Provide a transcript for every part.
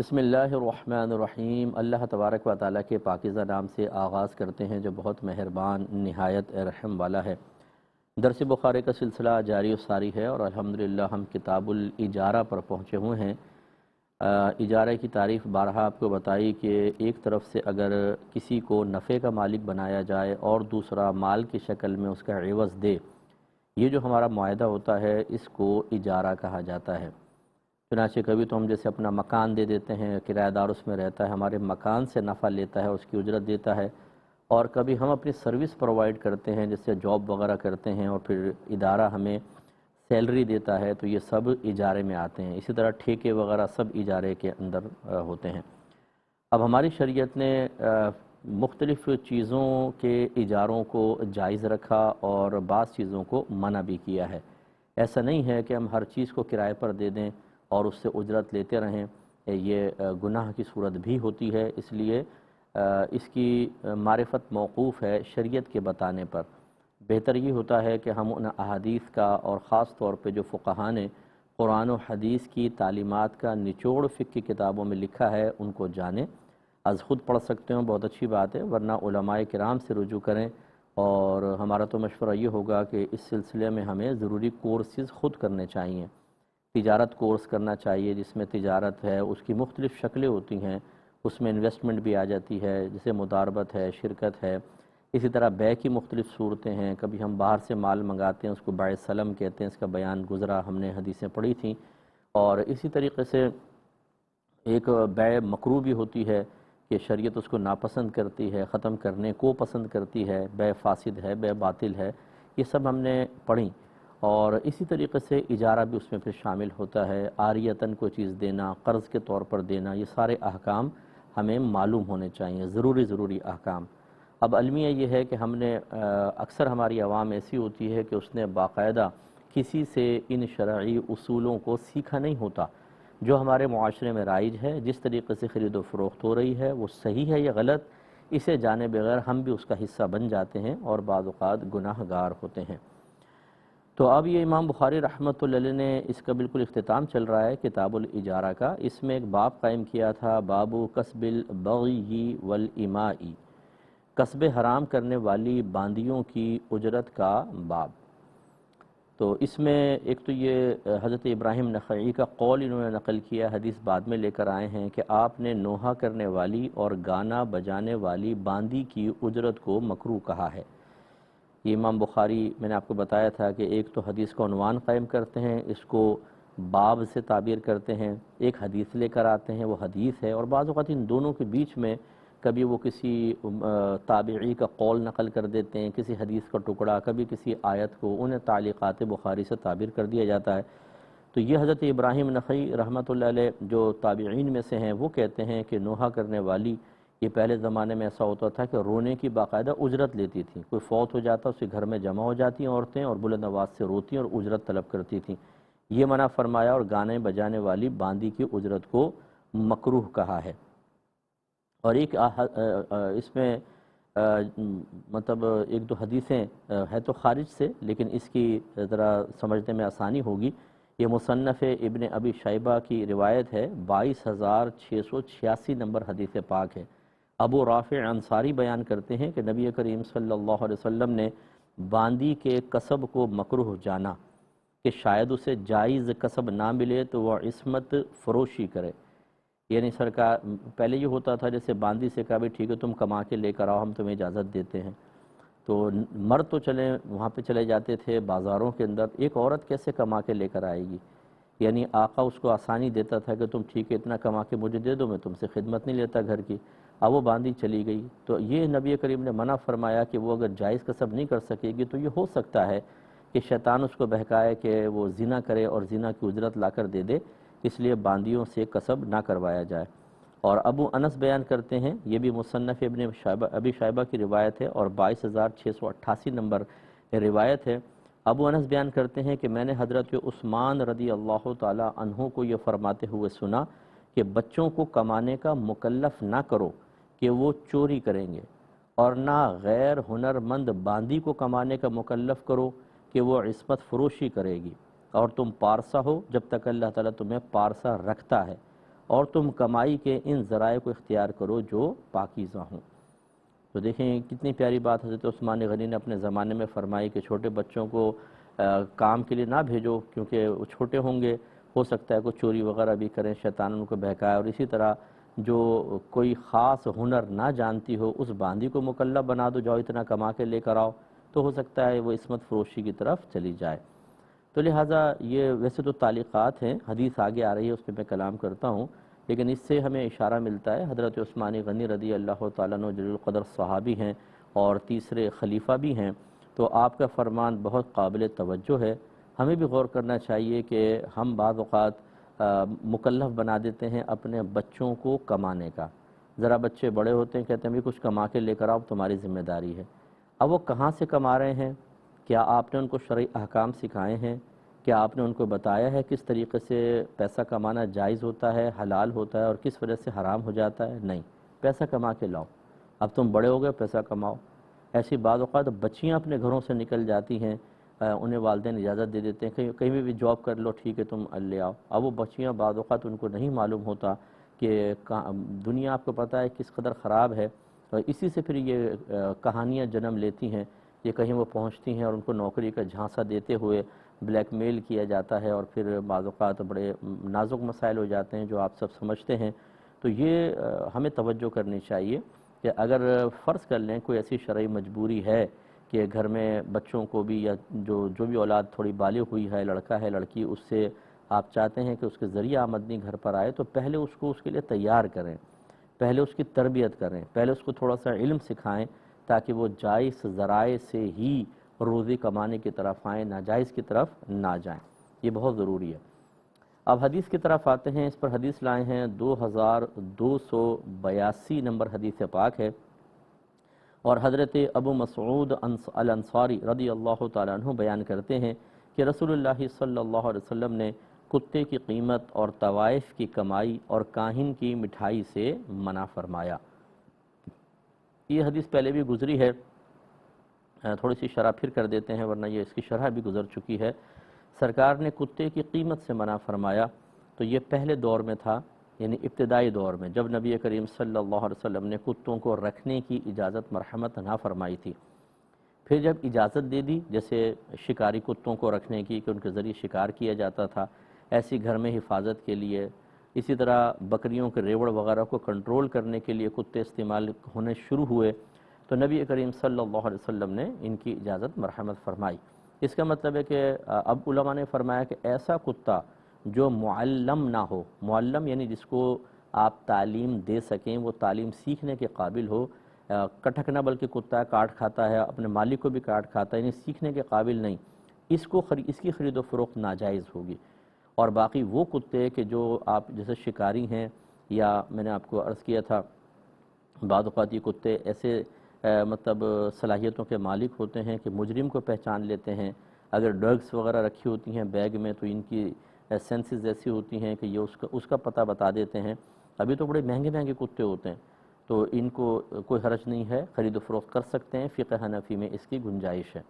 بسم اللہ الرحمن الرحیم۔ اللہ تبارک و تعالیٰ کے پاکیزہ نام سے آغاز کرتے ہیں جو بہت مہربان نہایت رحم والا ہے۔ درس بخاری کا سلسلہ جاری و ساری ہے اور الحمدللہ ہم کتاب الاجارہ پر پہنچے ہوئے ہیں۔ اجارہ کی تعریف بارہا آپ کو بتائی کہ ایک طرف سے اگر کسی کو نفع کا مالک بنایا جائے اور دوسرا مال کی شکل میں اس کا عوض دے، یہ جو ہمارا معاہدہ ہوتا ہے اس کو اجارہ کہا جاتا ہے۔ چنانچہ کبھی تو ہم جیسے اپنا مکان دے دیتے ہیں، کرایہ دار اس میں رہتا ہے، ہمارے مکان سے نفع لیتا ہے، اس کی اجرت دیتا ہے، اور کبھی ہم اپنی سروس پرووائڈ کرتے ہیں جیسے جاب وغیرہ کرتے ہیں اور پھر ادارہ ہمیں سیلری دیتا ہے، تو یہ سب اجارے میں آتے ہیں۔ اسی طرح ٹھیکے وغیرہ سب اجارے کے اندر ہوتے ہیں۔ اب ہماری شریعت نے مختلف چیزوں کے اجاروں کو جائز رکھا اور بعض چیزوں کو منع بھی کیا ہے۔ ایسا نہیں ہے کہ ہم ہر چیز کو کرائے پر دے دیں اور اس سے اجرت لیتے رہیں، یہ گناہ کی صورت بھی ہوتی ہے۔ اس لیے اس کی معرفت موقوف ہے شریعت کے بتانے پر۔ بہتر یہ ہوتا ہے کہ ہم ان احادیث کا اور خاص طور پہ جو فقہاء نے قرآن و حدیث کی تعلیمات کا نچوڑ فقہ کی کتابوں میں لکھا ہے ان کو جانیں۔ از خود پڑھ سکتے ہوں بہت اچھی بات ہے، ورنہ علماء کرام سے رجوع کریں، اور ہمارا تو مشورہ یہ ہوگا کہ اس سلسلے میں ہمیں ضروری کورسز خود کرنے چاہیے۔ تجارت کورس کرنا چاہیے جس میں تجارت ہے، اس کی مختلف شکلیں ہوتی ہیں، اس میں انویسٹمنٹ بھی آ جاتی ہے جیسے مداربت ہے، شرکت ہے۔ اسی طرح بے کی مختلف صورتیں ہیں، کبھی ہم باہر سے مال منگاتے ہیں اس کو بائع سلم کہتے ہیں، اس کا بیان گزرا، ہم نے حدیثیں پڑھی تھیں۔ اور اسی طریقے سے ایک بے مکروہ بھی ہوتی ہے کہ شریعت اس کو ناپسند کرتی ہے، ختم کرنے کو پسند کرتی ہے، بے فاسد ہے، بے باطل ہے، یہ سب ہم نے پڑھی۔ اور اسی طریقے سے اجارہ بھی اس میں پھر شامل ہوتا ہے، عاریتاً کوئی چیز دینا، قرض کے طور پر دینا، یہ سارے احکام ہمیں معلوم ہونے چاہیے، ضروری احکام۔ اب المیہ یہ ہے کہ ہم نے اکثر ہماری عوام ایسی ہوتی ہے کہ اس نے باقاعدہ کسی سے ان شرعی اصولوں کو سیکھا نہیں ہوتا جو ہمارے معاشرے میں رائج ہے۔ جس طریقے سے خرید و فروخت ہو رہی ہے وہ صحیح ہے یا غلط، اسے جانے بغیر ہم بھی اس کا حصہ بن جاتے ہیں اور بعض اوقات گناہ گار ہوتے ہیں۔ تو اب یہ امام بخاری رحمۃ اللہ علیہ نے اس کا بالکل اختتام چل رہا ہے کتاب الاجارہ کا، اس میں ایک باب قائم کیا تھا، باب کسب البغی والاماء، کسب حرام کرنے والی باندیوں کی اجرت کا باب۔ تو اس میں ایک تو یہ حضرت ابراہیم نخعی کا قول انہوں نے نقل کیا، حدیث بعد میں لے کر آئے ہیں کہ آپ نے نوحہ کرنے والی اور گانا بجانے والی باندی کی اجرت کو مکروہ کہا ہے۔ یہ امام بخاری میں نے آپ کو بتایا تھا کہ ایک تو حدیث کا عنوان قائم کرتے ہیں، اس کو باب سے تعبیر کرتے ہیں، ایک حدیث لے کر آتے ہیں وہ حدیث ہے، اور بعض اوقات ان دونوں کے بیچ میں کبھی وہ کسی تابعی کا قول نقل کر دیتے ہیں، کسی حدیث کا ٹکڑا، کبھی کسی آیت کو، انہیں تعلیقات بخاری سے تعبیر کر دیا جاتا ہے۔ تو یہ حضرت ابراہیم نخعی رحمۃ اللہ علیہ جو تابعین میں سے ہیں وہ کہتے ہیں کہ نوحہ کرنے والی، یہ پہلے زمانے میں ایسا ہوتا تھا کہ رونے کی باقاعدہ اجرت لیتی تھیں، کوئی فوت ہو جاتا اس کے گھر میں جمع ہو جاتی ہیں عورتیں اور بلند آواز سے روتی اور اجرت طلب کرتی تھیں، یہ منع فرمایا، اور گانے بجانے والی باندی کی اجرت کو مکروہ کہا ہے۔ اور ایک اس میں مطلب ایک دو حدیثیں ہے تو خارج سے، لیکن اس کی ذرا سمجھنے میں آسانی ہوگی۔ یہ مصنف ابن ابی شیبہ کی روایت ہے، 22,686 نمبر حدیث پاک ہے۔ ابو رافع انصاری بیان کرتے ہیں کہ نبی کریم صلی اللہ علیہ وسلم نے باندی کے کسب کو مکروہ جانا کہ شاید اسے جائز کسب نہ ملے تو وہ عصمت فروشی کرے۔ یعنی سرکار پہلے یہ ہوتا تھا جیسے باندی سے کہا بھی ٹھیک ہے تم کما کے لے کر آؤ، ہم تمہیں اجازت دیتے ہیں، تو مرد تو وہاں پہ چلے جاتے تھے بازاروں کے اندر، ایک عورت کیسے کما کے لے کر آئے گی؟ یعنی آقا اس کو آسانی دیتا تھا کہ تم ٹھیک ہے اتنا کما کے مجھے دے دو، میں تم سے خدمت نہیں لیتا گھر کی۔ اب وہ باندی چلی گئی تو یہ نبی کریم نے منع فرمایا کہ وہ اگر جائز کسب نہیں کر سکے گی تو یہ ہو سکتا ہے کہ شیطان اس کو بہکائے کہ وہ زنا کرے اور زنا کی اجرت لا کر دے دے، اس لیے باندیوں سے کسب نہ کروایا جائے۔ اور ابو انس بیان کرتے ہیں، یہ بھی مصنف ابی شیبہ کی روایت ہے اور 22,688 نمبر روایت ہے۔ ابو انس بیان کرتے ہیں کہ میں نے حضرت عثمان رضی اللہ تعالی عنہ کو یہ فرماتے ہوئے سنا کہ بچوں کو کمانے کا مکلف نہ کرو کہ وہ چوری کریں گے، اور نہ غیر ہنرمند باندی کو کمانے کا مکلف کرو کہ وہ عصمت فروشی کرے گی، اور تم پارسا ہو جب تک اللہ تعالیٰ تمہیں پارسا رکھتا ہے، اور تم کمائی کے ان ذرائع کو اختیار کرو جو پاکیزہ ہوں۔ تو دیکھیں کتنی پیاری بات حضرت عثمان غنی نے اپنے زمانے میں فرمائی کہ چھوٹے بچوں کو کام کے لیے نہ بھیجو، کیونکہ وہ چھوٹے ہوں گے، ہو سکتا ہے کوئی چوری وغیرہ بھی کریں، شیطان ان کو بہکائے، اور اسی طرح جو کوئی خاص ہنر نہ جانتی ہو اس باندی کو مکلف بنا دو، جاؤ اتنا کما کے لے کر آؤ، تو ہو سکتا ہے وہ عصمت فروشی کی طرف چلی جائے۔ تو لہٰذا یہ ویسے تو تعلیقات ہیں، حدیث آگے آ رہی ہے، اس پہ میں کلام کرتا ہوں، لیکن اس سے ہمیں اشارہ ملتا ہے حضرت عثمان غنی رضی اللہ تعالیٰ عنہ جلیل القدر صحابی ہیں اور تیسرے خلیفہ بھی ہیں، تو آپ کا فرمان بہت قابل توجہ ہے۔ ہمیں بھی غور کرنا چاہیے کہ ہم بعض اوقات مکلف بنا دیتے ہیں اپنے بچوں کو کمانے کا۔ ذرا بچے بڑے ہوتے ہیں، کہتے ہیں بھی کچھ کما کے لے کر آؤ، تمہاری ذمہ داری ہے۔ اب وہ کہاں سے کما رہے ہیں؟ کیا آپ نے ان کو شرعی احکام سکھائے ہیں؟ کیا آپ نے ان کو بتایا ہے کس طریقے سے پیسہ کمانا جائز ہوتا ہے، حلال ہوتا ہے، اور کس وجہ سے حرام ہو جاتا ہے؟ نہیں، پیسہ کما کے لاؤ، اب تم بڑے ہو گئے، پیسہ کماؤ۔ ایسی بعض اوقات بچیاں اپنے گھروں سے نکل جاتی ہیں، انہیں والدین اجازت دے دیتے ہیں کہ کہیں بھی جاب کر لو، ٹھیک ہے تم لے آؤ۔ اب وہ بچیاں بعض اوقات ان کو نہیں معلوم ہوتا کہ دنیا آپ کو پتہ ہے کس قدر خراب ہے، اور اسی سے پھر یہ کہانیاں جنم لیتی ہیں۔ یہ کہیں وہ پہنچتی ہیں اور ان کو نوکری کا جھانسا دیتے ہوئے بلیک میل کیا جاتا ہے، اور پھر بعض اوقات بڑے نازک مسائل ہو جاتے ہیں جو آپ سب سمجھتے ہیں۔ تو یہ ہمیں توجہ کرنی چاہیے کہ اگر فرض کر لیں کوئی ایسی شرعی مجبوری ہے کہ گھر میں بچوں کو بھی یا جو بھی اولاد تھوڑی بالغ ہوئی ہے، لڑکا ہے لڑکی، اس سے آپ چاہتے ہیں کہ اس کے ذریعہ آمدنی گھر پر آئے، تو پہلے اس کو اس کے لیے تیار کریں، پہلے اس کی تربیت کریں، پہلے اس کو تھوڑا سا علم سکھائیں، تاکہ وہ جائز ذرائع سے ہی روزی کمانے کی طرف آئیں، ناجائز کی طرف نہ جائیں۔ یہ بہت ضروری ہے۔ اب حدیث کی طرف آتے ہیں، اس پر حدیث لائے ہیں 2282 نمبر حدیث پاک ہے، اور حضرت ابو مسعود الانصاری رضی اللہ تعالیٰ عنہ بیان کرتے ہیں کہ رسول اللہ صلی اللہ علیہ وسلم نے کتے کی قیمت اور طوائف کی کمائی اور کاہن کی مٹھائی سے منع فرمایا۔ یہ حدیث پہلے بھی گزری ہے، تھوڑی سی شرح پھر کر دیتے ہیں ورنہ یہ اس کی شرح بھی گزر چکی ہے۔ سرکار نے کتے کی قیمت سے منع فرمایا، تو یہ پہلے دور میں تھا، یعنی ابتدائی دور میں، جب نبی کریم صلی اللہ علیہ وسلم نے کتوں کو رکھنے کی اجازت مرحمت نہ فرمائی تھی۔ پھر جب اجازت دے دی، جیسے شکاری کتوں کو رکھنے کی کہ ان کے ذریعے شکار کیا جاتا تھا، ایسی گھر میں حفاظت کے لیے، اسی طرح بکریوں کے ریوڑ وغیرہ کو کنٹرول کرنے کے لیے کتے استعمال ہونے شروع ہوئے، تو نبی کریم صلی اللہ علیہ وسلم نے ان کی اجازت مرحمت فرمائی۔ اس کا مطلب ہے کہ اب علماء نے فرمایا کہ ایسا کتا جو معلم نہ ہو، معلم یعنی جس کو آپ تعلیم دے سکیں، وہ تعلیم سیکھنے کے قابل ہو، کٹھک نہ بلکہ کتا کاٹ کھاتا ہے، اپنے مالک کو بھی کاٹ کھاتا ہے، یعنی سیکھنے کے قابل نہیں، اس کی خرید و فروخت ناجائز ہوگی۔ اور باقی وہ کتے کہ جو آپ جیسے شکاری ہیں، یا میں نے آپ کو عرض کیا تھا بعض اوقات یہ کتے ایسے مطلب صلاحیتوں کے مالک ہوتے ہیں کہ مجرم کو پہچان لیتے ہیں، اگر ڈرگس وغیرہ رکھی ہوتی ہیں بیگ میں تو ان کی سینسز ایسی ہوتی ہیں کہ یہ اس کا پتہ بتا دیتے ہیں۔ ابھی تو بڑے مہنگے مہنگے کتے ہوتے ہیں، تو ان کو کوئی حرج نہیں ہے، خرید و فروخت کر سکتے ہیں، فقہ حنفی میں اس کی گنجائش ہے۔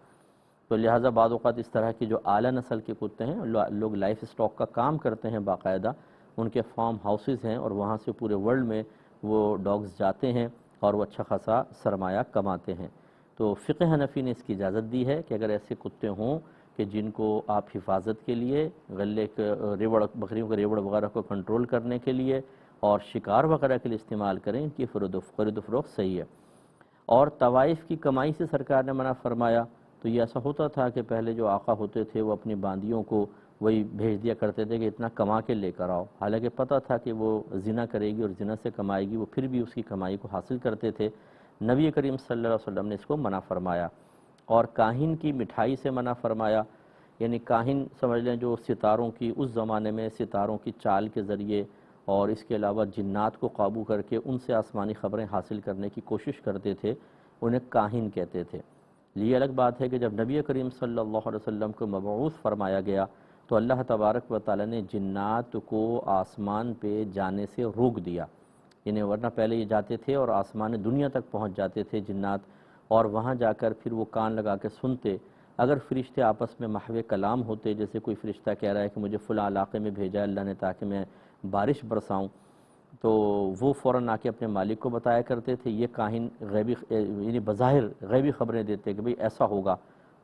تو لہٰذا بعض اوقات اس طرح کی جو اعلیٰ نسل کے کتے ہیں، لوگ لائف سٹاک کا کام کرتے ہیں باقاعدہ، ان کے فارم ہاؤسز ہیں اور وہاں سے پورے ورلڈ میں وہ ڈاگز جاتے ہیں اور وہ اچھا خاصا سرمایہ کماتے ہیں۔ تو فقہ حنفی نے اس کی اجازت دی ہے کہ اگر ایسے کتے ہوں کہ جن کو آپ حفاظت کے لیے، غلے کے ریوڑ، بکریوں کے ریوڑ وغیرہ کو کنٹرول کرنے کے لیے اور شکار وغیرہ کے لیے استعمال کریں، ان کی خرید و فروخت صحیح ہے۔ اور طوائف کی کمائی سے سرکار نے منع فرمایا، تو یہ ایسا ہوتا تھا کہ پہلے جو آقا ہوتے تھے وہ اپنی باندیوں کو وہی بھیج دیا کرتے تھے کہ اتنا کما کے لے کر آؤ، حالانکہ پتہ تھا کہ وہ زنا کرے گی اور زنا سے کمائے گی، وہ پھر بھی اس کی کمائی کو حاصل کرتے تھے۔ نبی کریم صلی اللہ علیہ وسلم نے اس کو منع فرمایا۔ اور کاہن کی مٹھائی سے منع فرمایا، یعنی کاہن سمجھ لیں جو ستاروں کی، اس زمانے میں ستاروں کی چال کے ذریعے اور اس کے علاوہ جنات کو قابو کر کے ان سے آسمانی خبریں حاصل کرنے کی کوشش کرتے تھے، انہیں کاہن کہتے تھے۔ یہ الگ بات ہے کہ جب نبی کریم صلی اللہ علیہ وسلم کو مبعوث فرمایا گیا تو اللہ تبارک و تعالی نے جنات کو آسمان پہ جانے سے روک دیا، یعنی ورنہ پہلے یہ جاتے تھے اور آسمان دنیا تک پہنچ جاتے تھے جنات، اور وہاں جا کر پھر وہ کان لگا کے سنتے۔ اگر فرشتے آپس میں محو کلام ہوتے، جیسے کوئی فرشتہ کہہ رہا ہے کہ مجھے فلاں علاقے میں بھیجا اللہ نے تاکہ میں بارش برساؤں، تو وہ فوراً آ کے اپنے مالک کو بتایا کرتے تھے۔ یہ کاہن غیبی یعنی بظاہر غیبی خبریں دیتے کہ بھئی ایسا ہوگا،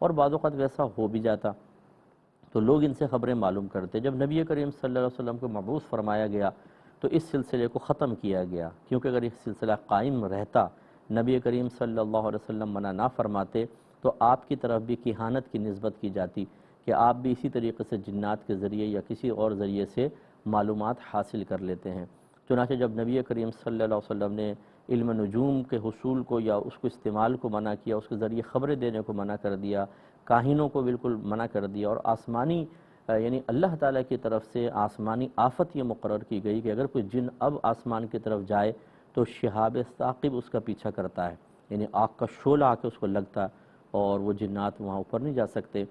اور بعض اوقات ویسا ہو بھی جاتا، تو لوگ ان سے خبریں معلوم کرتے۔ جب نبی کریم صلی اللہ علیہ وسلم کو مبعوث فرمایا گیا تو اس سلسلے کو ختم کیا گیا، کیونکہ اگر یہ سلسلہ قائم رہتا، نبی کریم صلی اللہ علیہ وسلم منع نہ فرماتے، تو آپ کی طرف بھی کہانت کی نسبت کی جاتی کہ آپ بھی اسی طریقے سے جنات کے ذریعے یا کسی اور ذریعے سے معلومات حاصل کر لیتے ہیں۔ چنانچہ جب نبی کریم صلی اللہ علیہ وسلم نے علم نجوم کے حصول کو یا اس کو استعمال کو منع کیا، اس کے ذریعے خبریں دینے کو منع کر دیا، کاہنوں کو بالکل منع کر دیا، اور آسمانی یعنی اللہ تعالیٰ کی طرف سے آسمانی آفت یہ مقرر کی گئی کہ اگر کوئی جن اب آسمان کی طرف جائے تو شہاب ثاقب اس کا پیچھا کرتا ہے، یعنی آگ کا شعلہ آ کے اس کو لگتا ہے اور وہ جنات وہاں اوپر نہیں جا سکتے۔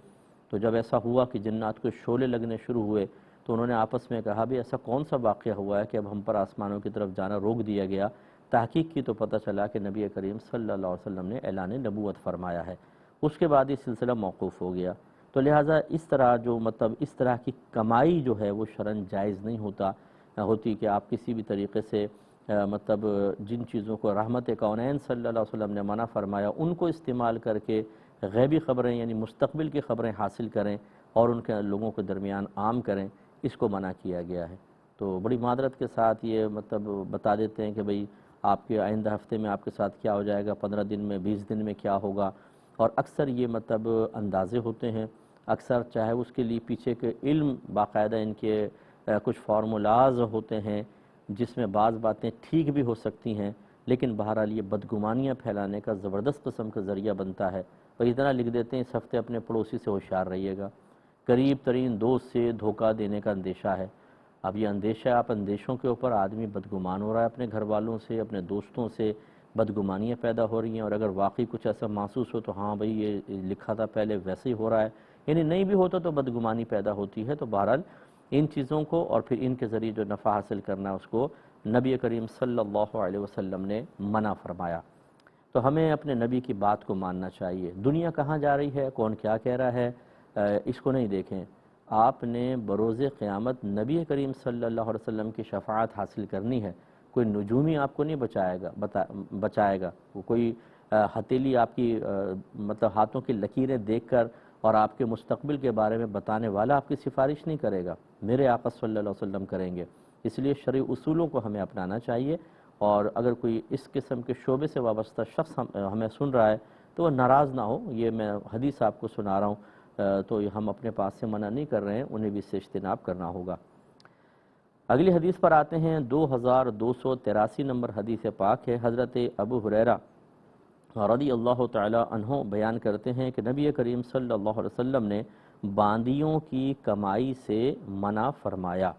تو جب ایسا ہوا کہ جنات کو شعلے لگنے شروع ہوئے تو انہوں نے آپس میں کہا بھی ایسا کون سا واقعہ ہوا ہے کہ اب ہم پر آسمانوں کی طرف جانا روک دیا گیا؟ تحقیق کی تو پتہ چلا کہ نبی کریم صلی اللہ علیہ وسلم نے اعلان نبوت فرمایا ہے۔ اس کے بعد یہ سلسلہ موقوف ہو گیا۔ تو لہٰذا اس طرح جو اس طرح کی کمائی جو ہے وہ شرعاً جائز نہیں ہوتی کہ آپ کسی بھی طریقے سے جن چیزوں کو رحمت کونین صلی اللہ علیہ وسلم نے منع فرمایا ان کو استعمال کر کے غیبی خبریں یعنی مستقبل کی خبریں حاصل کریں اور ان کے لوگوں کے درمیان عام کریں، اس کو منع کیا گیا ہے۔ تو بڑی معذرت کے ساتھ یہ بتا دیتے ہیں کہ بھئی آپ کے آئندہ ہفتے میں آپ کے ساتھ کیا ہو جائے گا، 15 دن میں، 20 دن میں کیا ہوگا، اور اکثر یہ اندازے ہوتے ہیں، اکثر چاہے اس کے لیے پیچھے کے علم باقاعدہ ان کے کچھ فارمولاز ہوتے ہیں جس میں بعض باتیں ٹھیک بھی ہو سکتی ہیں، لیکن بہرحال یہ بدگمانیاں پھیلانے کا زبردست قسم کا ذریعہ بنتا ہے۔ اور اتنا لکھ دیتے ہیں اس ہفتے اپنے پڑوسی سے ہوشیار رہیے گا، قریب ترین دوست سے دھوکہ دینے کا اندیشہ ہے۔ اب یہ اندیشہ، آپ اندیشوں کے اوپر آدمی بدگمان ہو رہا ہے، اپنے گھر والوں سے، اپنے دوستوں سے بدگمانیاں پیدا ہو رہی ہیں، اور اگر واقعی کچھ ایسا محسوس ہو تو ہاں بھئی یہ لکھا تھا پہلے ویسے ہی ہو رہا ہے، یعنی نہیں بھی ہوتا تو بدگمانی پیدا ہوتی ہے۔ تو بہرحال ان چیزوں کو اور پھر ان کے ذریعے جو نفع حاصل کرنا اس کو نبی کریم صلی اللہ علیہ وسلم نے منع فرمایا۔ تو ہمیں اپنے نبی کی بات کو ماننا چاہیے۔ دنیا کہاں جا رہی ہے، کون کیا کہہ رہا ہے، اس کو نہیں دیکھیں۔ آپ نے بروز قیامت نبی کریم صلی اللہ علیہ وسلم کی شفاعت حاصل کرنی ہے۔ کوئی نجومی آپ کو نہیں بچائے گا، کوئی ہتھیلی آپ کی ہاتھوں کی لکیریں دیکھ کر اور آپ کے مستقبل کے بارے میں بتانے والا آپ کی سفارش نہیں کرے گا، میرے آقا صلی اللہ علیہ وسلم کریں گے۔ اس لیے شرعی اصولوں کو ہمیں اپنانا چاہیے، اور اگر کوئی اس قسم کے شعبے سے وابستہ شخص ہمیں سن رہا ہے تو وہ ناراض نہ ہو، یہ میں حدیث آپ کو سنا رہا ہوں، تو یہ ہم اپنے پاس سے منع نہیں کر رہے ہیں، انہیں بھی اس سے اجتناب کرنا ہوگا۔ اگلی حدیث پر آتے ہیں، 2283 نمبر حدیث پاک ہے۔ حضرت ابو ہریرہ رضی اللہ تعالی عنہ بیان کرتے ہیں کہ نبی کریم صلی اللہ علیہ وسلم نے باندیوں کی کمائی سے منع فرمایا۔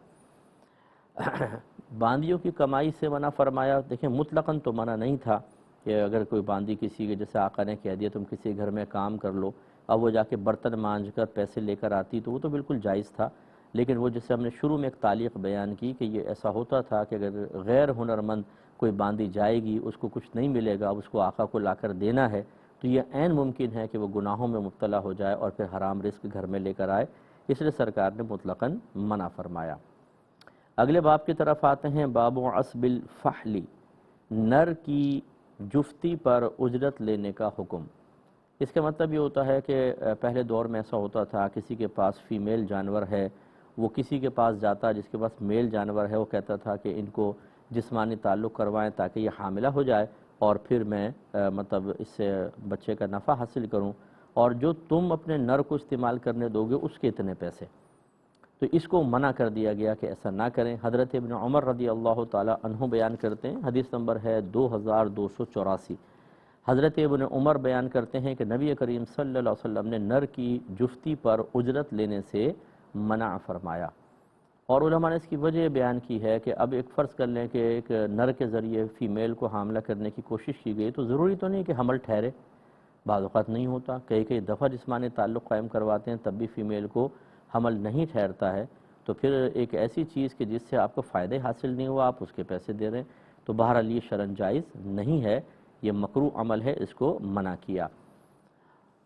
باندیوں کی کمائی سے منع فرمایا، دیکھیں مطلقاً تو منع نہیں تھا کہ اگر کوئی باندی کسی کے، جیسے آقا نے کہہ دیا تم کسی گھر میں کام کر لو، اب وہ جا کے برتن مانجھ کر پیسے لے کر آتی تو وہ تو بالکل جائز تھا، لیکن وہ جیسے ہم نے شروع میں ایک تعلیق بیان کی کہ یہ ایسا ہوتا تھا کہ اگر غیر ہنرمند کوئی باندی جائے گی، اس کو کچھ نہیں ملے گا، اب اس کو آقا کو لا کر دینا ہے، تو یہ عین ممکن ہے کہ وہ گناہوں میں مبتلا ہو جائے اور پھر حرام رزق گھر میں لے کر آئے، اس لیے سرکار نے مطلقاً منع فرمایا۔ اگلے باب کی طرف آتے ہیں، باب عصب الفحل، نر کی جفتی پر اجرت لینے کا حکم۔ اس کا مطلب یہ ہوتا ہے کہ پہلے دور میں ایسا ہوتا تھا، کسی کے پاس فیمیل جانور ہے، وہ کسی کے پاس جاتا جس کے پاس میل جانور ہے، وہ کہتا تھا کہ ان کو جسمانی تعلق کروائیں تاکہ یہ حاملہ ہو جائے اور پھر میں اس سے بچے کا نفع حاصل کروں، اور جو تم اپنے نر کو استعمال کرنے دو گے اس کے اتنے پیسے۔ تو اس کو منع کر دیا گیا کہ ایسا نہ کریں۔ حضرت ابن عمر رضی اللہ تعالی عنہ بیان کرتے ہیں، حدیث نمبر ہے 2284، حضرت ابن عمر بیان کرتے ہیں کہ نبی کریم صلی اللہ علیہ وسلم نے نر کی جفتی پر اجرت لینے سے منع فرمایا، اور علماء نے اس کی وجہ بیان کی ہے کہ اب ایک فرض کر لیں کہ ایک نر کے ذریعے فیمیل کو حاملہ کرنے کی کوشش کی گئی، تو ضروری تو نہیں کہ حمل ٹھہرے، بعض اوقات نہیں ہوتا، کئی دفعہ جسمانی تعلق قائم کرواتے ہیں تب بھی فیمیل کو حمل نہیں ٹھہرتا ہے، تو پھر ایک ایسی چیز کہ جس سے آپ کو فائدہ حاصل نہیں ہوا، آپ اس کے پیسے دے رہے ہیں، تو بہرحال یہ شرعاً جائز نہیں ہے، یہ مکروہ عمل ہے، اس کو منع کیا۔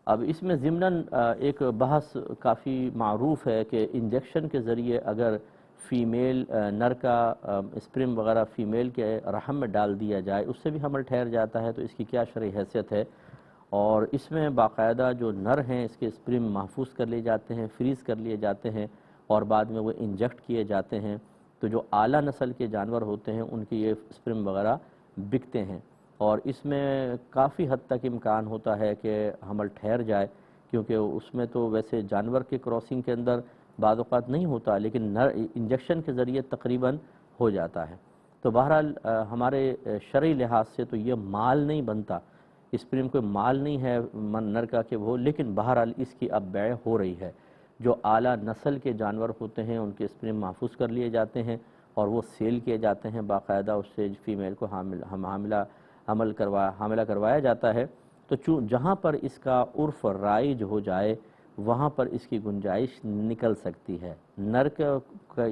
اب اس میں ضمناً ایک بحث کافی معروف ہے کہ انجیکشن کے ذریعے اگر فیمیل نر کا اسپرم وغیرہ فیمیل کے رحم میں ڈال دیا جائے، اس سے بھی حمل ٹھہر جاتا ہے، تو اس کی کیا شرعی حیثیت ہے؟ اور اس میں باقاعدہ جو نر ہیں اس کے اسپرم محفوظ کر لیے جاتے ہیں، فریز کر لیے جاتے ہیں اور بعد میں وہ انجیکٹ کیے جاتے ہیں، تو جو اعلیٰ نسل کے جانور ہوتے ہیں ان کی یہ اسپرم وغیرہ بکتے ہیں، اور اس میں کافی حد تک امکان ہوتا ہے کہ حمل ٹھہر جائے، کیونکہ اس میں تو ویسے جانور کے کراسنگ کے اندر بعض اوقات نہیں ہوتا، لیکن نر انجیکشن کے ذریعے تقریباً ہو جاتا ہے۔ تو بہرحال ہمارے شرعی لحاظ سے تو یہ مال نہیں بنتا، اسپرم کوئی مال نہیں ہے نر کا کہ وہ، لیکن بہرحال اس کی اب بیع ہو رہی ہے۔ جو اعلیٰ نسل کے جانور ہوتے ہیں ان کے اسپرم محفوظ کر لیے جاتے ہیں اور وہ سیل کیے جاتے ہیں، باقاعدہ اس سے فیمیل کو حاملہ کروایا جاتا ہے۔ تو جہاں پر اس کا عرف رائج ہو جائے وہاں پر اس کی گنجائش نکل سکتی ہے۔ نر کا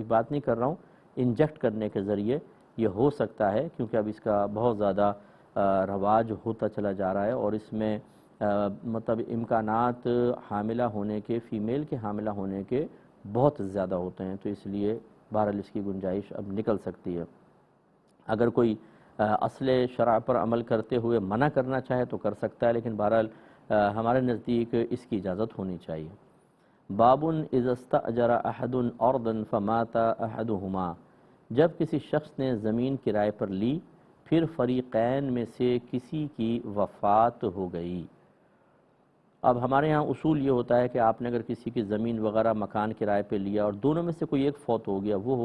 بات نہیں کر رہا ہوں، انجیکٹ کرنے کے ذریعے یہ ہو سکتا ہے، کیونکہ اب اس کا بہت زیادہ رواج ہوتا چلا جا رہا ہے، اور اس میں مطلب امکانات حاملہ ہونے کے، فیمیل کے حاملہ ہونے کے بہت زیادہ ہوتے ہیں، تو اس لیے بہرحال اس کی گنجائش اب نکل سکتی ہے۔ اگر کوئی اصل شرع پر عمل کرتے ہوئے منع کرنا چاہے تو کر سکتا ہے، لیکن بہرحال ہمارے نزدیک اس کی اجازت ہونی چاہیے۔ باب اذا استأجر احد ارضا فمات احدهما، جب کسی شخص نے زمین کرائے پر لی پھر فریقین میں سے کسی کی وفات ہو گئی۔ اب ہمارے ہاں اصول یہ ہوتا ہے کہ آپ نے اگر کسی کی زمین وغیرہ مکان کرائے پہ لیا اور دونوں میں سے کوئی ایک فوت ہو گیا، وہ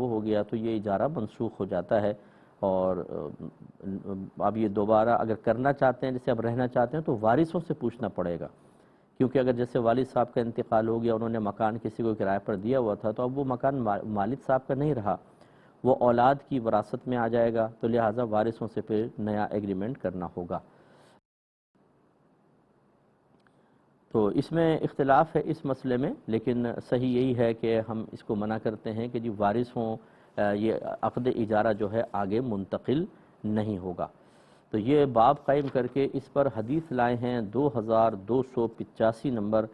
ہو گیا تو یہ اجارہ منسوخ ہو جاتا ہے، اور اب یہ دوبارہ اگر کرنا چاہتے ہیں، جیسے اب رہنا چاہتے ہیں، تو وارثوں سے پوچھنا پڑے گا، کیونکہ اگر جیسے والد صاحب کا انتقال ہو گیا، انہوں نے مکان کسی کو کرائے پر دیا ہوا تھا، تو اب وہ مکان والد صاحب کا نہیں رہا، وہ اولاد کی وراثت میں آ جائے گا، تو لہٰذا وارثوں سے پھر نیا ایگریمنٹ کرنا ہوگا۔ تو اس میں اختلاف ہے اس مسئلے میں، لیکن صحیح یہی ہے کہ ہم اس کو منع کرتے ہیں کہ جی وارث ہوں، یہ عقد اجارہ جو ہے آگے منتقل نہیں ہوگا۔ تو یہ باب قائم کر کے اس پر حدیث لائے ہیں 2285 نمبر،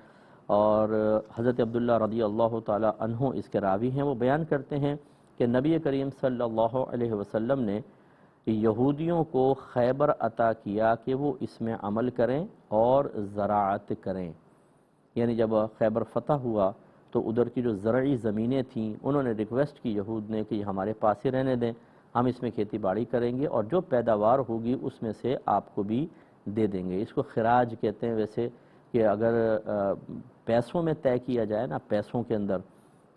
اور حضرت عبداللہ رضی اللہ تعالی عنہ اس کے راوی ہیں، وہ بیان کرتے ہیں کہ نبی کریم صلی اللہ علیہ وسلم نے یہودیوں کو خیبر عطا کیا کہ وہ اس میں عمل کریں اور زراعت کریں، یعنی جب خیبر فتح ہوا تو ادھر کی جو زرعی زمینیں تھیں انہوں نے ریکویسٹ کی یہود نے کہ یہ ہمارے پاس ہی رہنے دیں، ہم اس میں کھیتی باڑی کریں گے اور جو پیداوار ہوگی اس میں سے آپ کو بھی دے دیں گے۔ اس کو خراج کہتے ہیں ویسے، کہ اگر پیسوں میں طے کیا جائے نا، پیسوں کے اندر،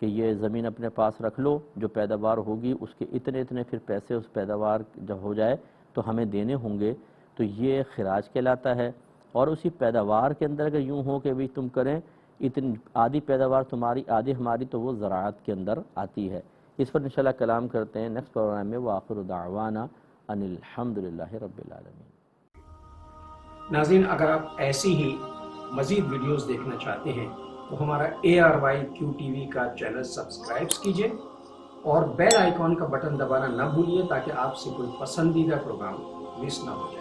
کہ یہ زمین اپنے پاس رکھ لو، جو پیداوار ہوگی اس کے اتنے پھر پیسے اس پیداوار جب ہو جائے تو ہمیں دینے ہوں گے، تو یہ خراج کہلاتا ہے۔ اور اسی پیداوار کے اندر اگر یوں ہو کہ بھی تم کریں، اتنی آدھی پیداوار تمہاری آدھی ہماری، تو وہ زراعت کے اندر آتی ہے۔ اس پر انشاءاللہ کلام کرتے ہیں نیکسٹ پروگرام میں۔ وآخر دعوانا ان الحمدللہ رب العالمین۔ ناظرین، اگر آپ ایسی ہی مزید ویڈیوز دیکھنا چاہتے ہیں تو ہمارا ARYQ-TV کا چینل سبسکرائب کیجئے اور بیل آئیکن کا بٹن دبانا نہ بھولیے، تاکہ آپ سے کوئی پسندیدہ پروگرام مس نہ ہو جائے۔